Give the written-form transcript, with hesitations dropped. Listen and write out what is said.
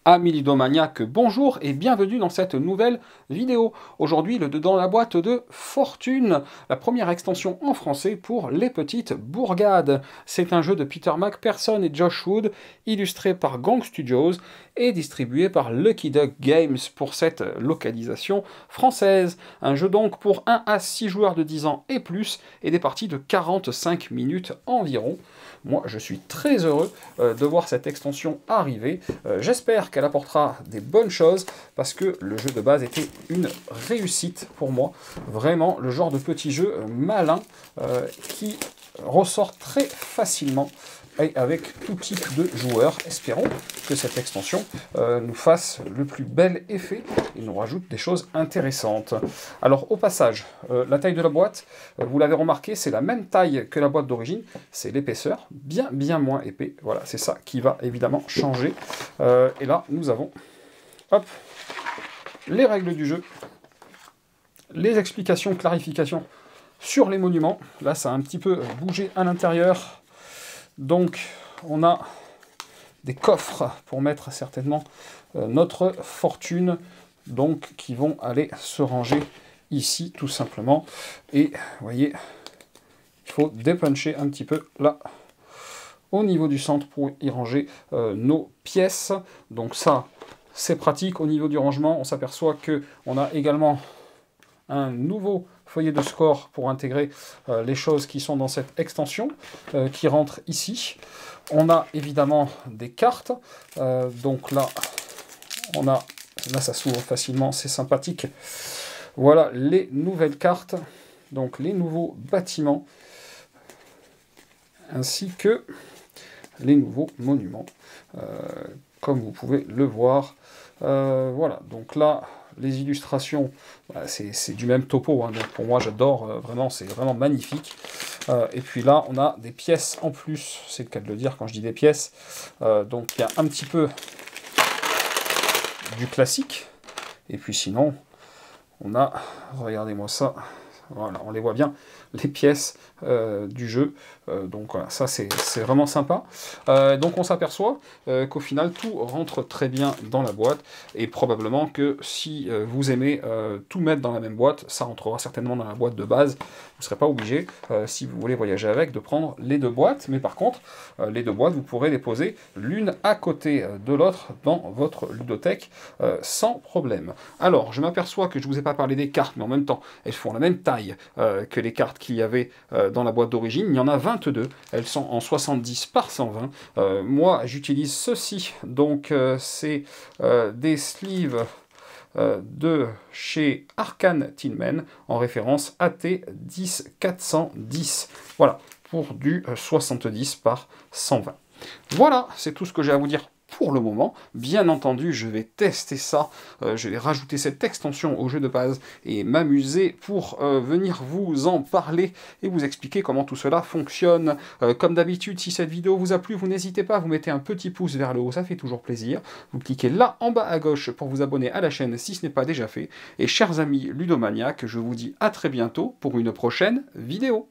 Amis ludomaniaques, bonjour et bienvenue dans cette nouvelle vidéo. Aujourd'hui, le dedans de la boîte de Fortune, la première extension en français pour les petites bourgades. C'est un jeu de Peter McPherson et Josh Wood, illustré par Gang Studios et distribué par Lucky Duck Games pour cette localisation française. Un jeu donc pour 1 à 6 joueurs de 10 ans et plus, et des parties de 45 minutes environ. Moi, je suis très heureux de voir cette extension arriver. J'espère qu'elle apportera des bonnes choses, parce que le jeu de base était une réussite pour moi. Vraiment, le genre de petit jeu malin qui ressort très facilement et avec tout type de joueurs. Espérons que cette extension nous fasse le plus bel effet et nous rajoute des choses intéressantes. Alors au passage, la taille de la boîte, vous l'avez remarqué, c'est la même taille que la boîte d'origine, c'est l'épaisseur, bien moins épais. Voilà, c'est ça qui va évidemment changer. Et là, nous avons hop, les règles du jeu, les explications, clarifications sur les monuments. Là, ça a un petit peu bougé à l'intérieur. Donc, on a des coffres pour mettre certainement notre fortune, donc qui vont aller se ranger ici, tout simplement. Et vous voyez, il faut dépuncher un petit peu là, au niveau du centre, pour y ranger nos pièces. Donc ça, c'est pratique. Au niveau du rangement, on s'aperçoit qu'on a également un nouveau feuillet de score pour intégrer les choses qui sont dans cette extension, qui rentrent ici. On a évidemment des cartes, donc là, là ça s'ouvre facilement, c'est sympathique. Voilà les nouvelles cartes, donc les nouveaux bâtiments, ainsi que les nouveaux monuments, comme vous pouvez le voir. Voilà, donc là, les illustrations, c'est du même topo, hein, donc pour moi j'adore, vraiment, c'est vraiment magnifique. Et puis là, on a des pièces en plus, c'est le cas de le dire quand je dis des pièces. Donc il y a un petit peu du classique, et puis sinon, on a, regardez-moi ça, voilà, on les voit bien, les pièces du jeu. Donc voilà, ça c'est vraiment sympa. Donc on s'aperçoit qu'au final tout rentre très bien dans la boîte, et probablement que si vous aimez tout mettre dans la même boîte, ça rentrera certainement dans la boîte de base. Vous ne serez pas obligé, si vous voulez voyager avec, de prendre les deux boîtes, mais par contre, les deux boîtes, vous pourrez les poser l'une à côté de l'autre dans votre ludothèque sans problème. Alors, je m'aperçois que je ne vous ai pas parlé des cartes, mais en même temps, elles font la même taille que les cartes qu'il y avait dans la boîte d'origine. Il y en a 22, elles sont en 70 par 120. Moi, j'utilise ceci, donc c'est des sleeves de chez Arcane Tillman, en référence AT10410. Voilà, pour du 70 par 120. Voilà, c'est tout ce que j'ai à vous dire pour le moment. Bien entendu, je vais tester ça, je vais rajouter cette extension au jeu de base et m'amuser pour venir vous en parler et vous expliquer comment tout cela fonctionne. Comme d'habitude, si cette vidéo vous a plu, vous n'hésitez pas, vous mettez un petit pouce vers le haut, ça fait toujours plaisir. Vous cliquez là en bas à gauche pour vous abonner à la chaîne si ce n'est pas déjà fait. Et chers amis ludomaniaques, je vous dis à très bientôt pour une prochaine vidéo.